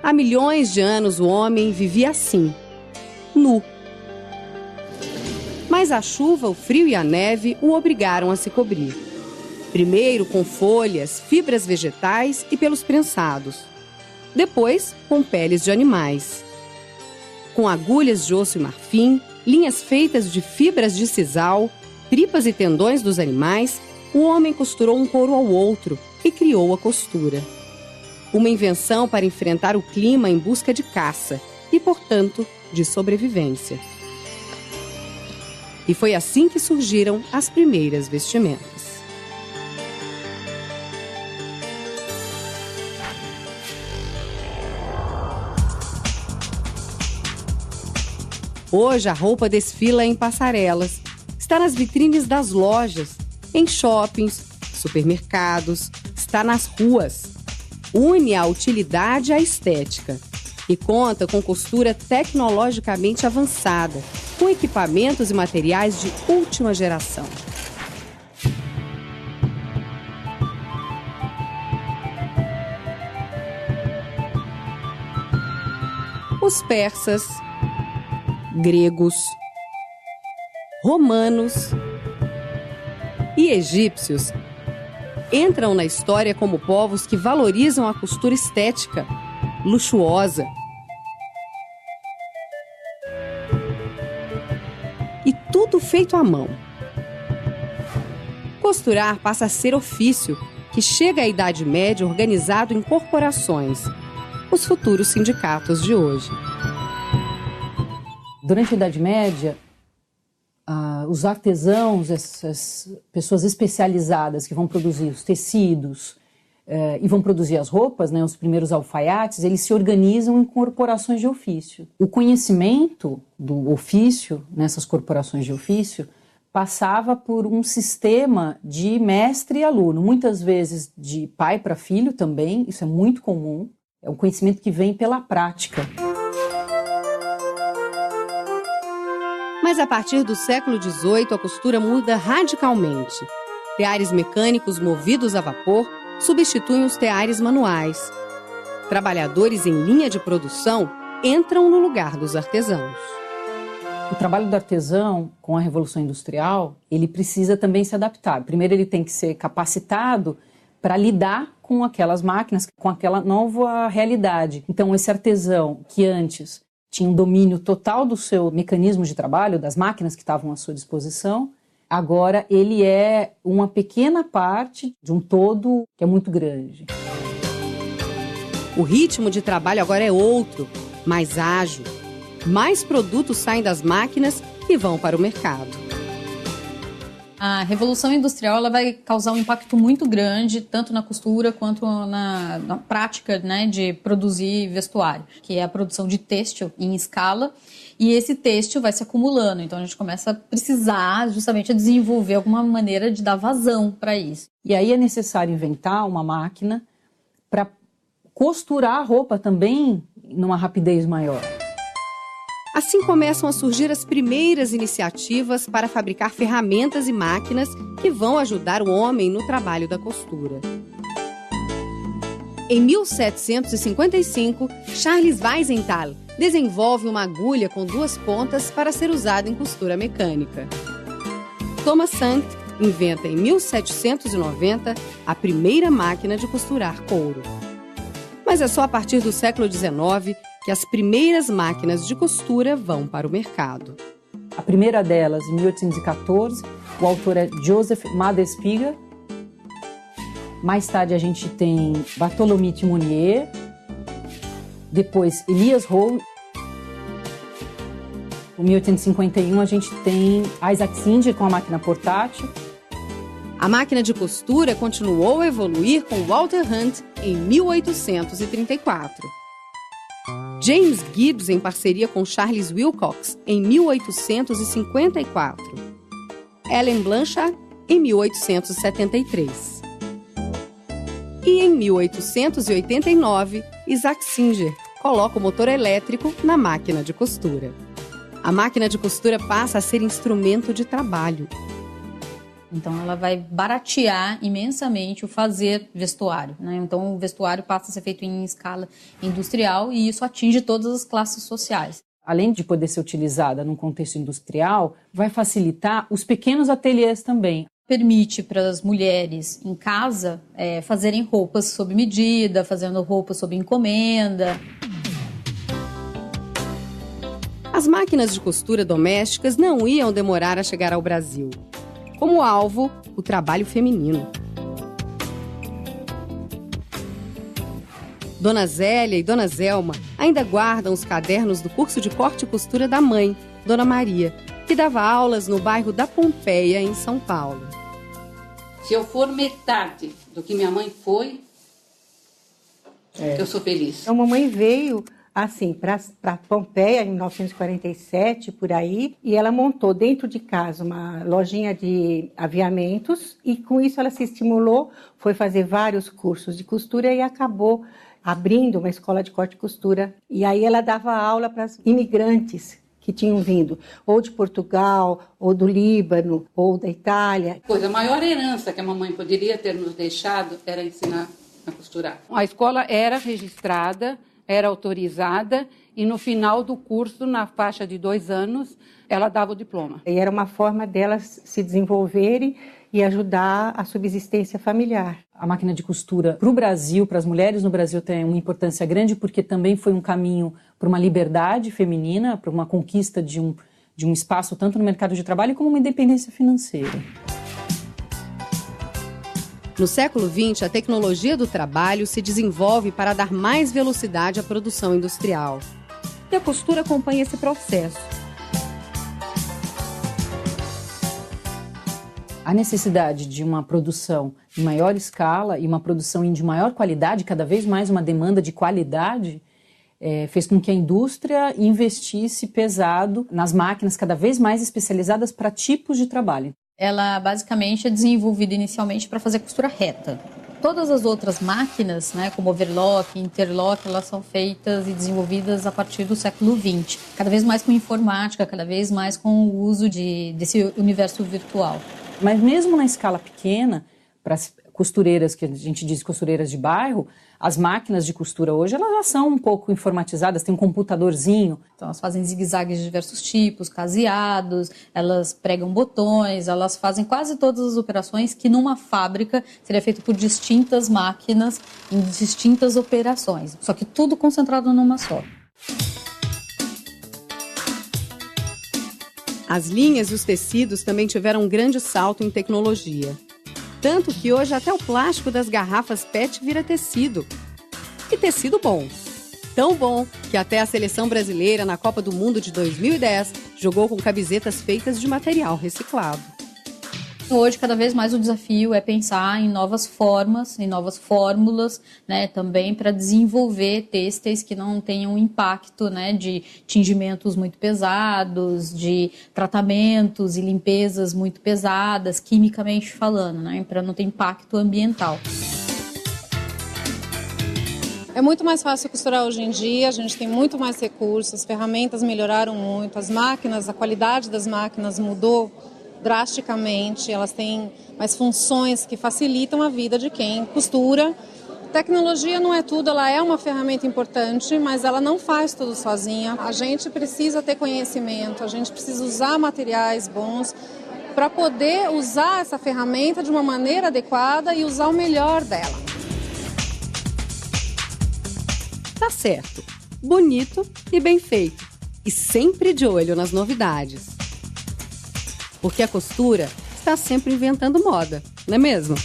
Há milhões de anos o homem vivia assim, nu. Mas a chuva, o frio e a neve o obrigaram a se cobrir. Primeiro com folhas, fibras vegetais e pelos prensados. Depois com peles de animais. Com agulhas de osso e marfim, linhas feitas de fibras de sisal, tripas e tendões dos animais, o homem costurou um couro ao outro e criou a costura. Uma invenção para enfrentar o clima em busca de caça e, portanto, de sobrevivência. E foi assim que surgiram as primeiras vestimentas. Hoje a roupa desfila em passarelas, está nas vitrines das lojas, em shoppings, supermercados, está nas ruas. Une a utilidade à estética e conta com costura tecnologicamente avançada, com equipamentos e materiais de última geração. Os persas, gregos, romanos e egípcios entram na história como povos que valorizam a costura estética, luxuosa. E tudo feito à mão. Costurar passa a ser ofício, que chega à Idade Média organizado em corporações, os futuros sindicatos de hoje. Durante a Idade Média, os artesãos, essas pessoas especializadas que vão produzir os tecidos e vão produzir as roupas, né, os primeiros alfaiates, eles se organizam em corporações de ofício. O conhecimento do ofício, nessas corporações de ofício, passava por um sistema de mestre e aluno, muitas vezes de pai para filho também, isso é muito comum, é um conhecimento que vem pela prática. Mas a partir do século XVIII, a costura muda radicalmente. Teares mecânicos movidos a vapor substituem os teares manuais. Trabalhadores em linha de produção entram no lugar dos artesãos. O trabalho do artesão, com a Revolução Industrial, ele precisa também se adaptar. Primeiro ele tem que ser capacitado para lidar com aquelas máquinas, com aquela nova realidade. Então esse artesão que antes tinha um domínio total do seu mecanismo de trabalho, das máquinas que estavam à sua disposição, agora ele é uma pequena parte de um todo que é muito grande. O ritmo de trabalho agora é outro, mais ágil. Mais produtos saem das máquinas e vão para o mercado. A Revolução Industrial ela vai causar um impacto muito grande, tanto na costura quanto na prática, né, de produzir vestuário, que é a produção de têxtil em escala, e esse têxtil vai se acumulando, então a gente começa a precisar justamente a desenvolver alguma maneira de dar vazão para isso. E aí é necessário inventar uma máquina para costurar a roupa também numa rapidez maior. Assim começam a surgir as primeiras iniciativas para fabricar ferramentas e máquinas que vão ajudar o homem no trabalho da costura. Em 1755, Charles Weisenthal desenvolve uma agulha com 2 pontas para ser usada em costura mecânica. Thomas Sankt inventa em 1790 a primeira máquina de costurar couro. Mas é só a partir do século XIX que as primeiras máquinas de costura vão para o mercado. A primeira delas, em 1814, o autor é Joseph Madespieger. Mais tarde a gente tem Bartholomew Mounier, depois Elias Howe. Em 1851 a gente tem Isaac Singer com a máquina portátil. A máquina de costura continuou a evoluir com Walter Hunt em 1834. James Gibbs, em parceria com Charles Wilcox, em 1854. Ellen Blanchard, em 1873. E em 1889, Isaac Singer coloca o motor elétrico na máquina de costura. A máquina de costura passa a ser instrumento de trabalho. Então, ela vai baratear imensamente o fazer vestuário, né? Então, o vestuário passa a ser feito em escala industrial e isso atinge todas as classes sociais. Além de poder ser utilizada num contexto industrial, vai facilitar os pequenos ateliês também. Permite para as mulheres em casa fazerem roupas sob medida, fazendo roupas sob encomenda. As máquinas de costura domésticas não iam demorar a chegar ao Brasil. Como alvo, o trabalho feminino. Dona Zélia e Dona Zelma ainda guardam os cadernos do curso de corte e costura da mãe, Dona Maria, que dava aulas no bairro da Pompeia, em São Paulo. Se eu for metade do que minha mãe foi, eu sou feliz. A mamãe veio assim para Pompeia em 1947, por aí, e ela montou dentro de casa uma lojinha de aviamentos e com isso ela se estimulou, foi fazer vários cursos de costura e acabou abrindo uma escola de corte e costura. E aí ela dava aula para as imigrantes que tinham vindo, ou de Portugal, ou do Líbano, ou da Itália. A maior herança que a mamãe poderia ter nos deixado era ensinar a costurar. A escola era registrada, era autorizada e no final do curso, na faixa de 2 anos, ela dava o diploma. E era uma forma delas se desenvolverem e ajudar a subsistência familiar. A máquina de costura para o Brasil, para as mulheres no Brasil, tem uma importância grande porque também foi um caminho para uma liberdade feminina, para uma conquista de um espaço tanto no mercado de trabalho como uma independência financeira. No século XX, a tecnologia do trabalho se desenvolve para dar mais velocidade à produção industrial. E a costura acompanha esse processo. A necessidade de uma produção em maior escala e uma produção de maior qualidade, cada vez mais uma demanda de qualidade, fez com que a indústria investisse pesado nas máquinas cada vez mais especializadas para tipos de trabalho. Ela basicamente é desenvolvida inicialmente para fazer costura reta. Todas as outras máquinas, né, como overlock, interlock, elas são feitas e desenvolvidas a partir do século XX. Cada vez mais com informática, cada vez mais com o uso desse universo virtual. Mas mesmo na escala pequena, para as costureiras, que a gente diz costureiras de bairro, as máquinas de costura hoje elas já são um pouco informatizadas, tem um computadorzinho. Então elas fazem zigue-zagues de diversos tipos, caseados, elas pregam botões, elas fazem quase todas as operações que numa fábrica seria feito por distintas máquinas em distintas operações. Só que tudo concentrado numa só. As linhas e os tecidos também tiveram um grande salto em tecnologia. Tanto que hoje até o plástico das garrafas PET vira tecido. E tecido bom. Tão bom que até a seleção brasileira na Copa do Mundo de 2010 jogou com camisetas feitas de material reciclado. Hoje, cada vez mais o desafio é pensar em novas formas, em novas fórmulas, né, também para desenvolver têxteis que não tenham impacto, né, de tingimentos muito pesados, de tratamentos e limpezas muito pesadas, quimicamente falando, né, para não ter impacto ambiental. É muito mais fácil costurar hoje em dia, a gente tem muito mais recursos, as ferramentas melhoraram muito, as máquinas, a qualidade das máquinas mudou drasticamente, elas têm mais funções que facilitam a vida de quem costura. Tecnologia não é tudo, ela é uma ferramenta importante, mas ela não faz tudo sozinha. A gente precisa ter conhecimento, a gente precisa usar materiais bons para poder usar essa ferramenta de uma maneira adequada e usar o melhor dela. Tá certo, bonito e bem feito. E sempre de olho nas novidades. Porque a costura está sempre inventando moda, não é mesmo?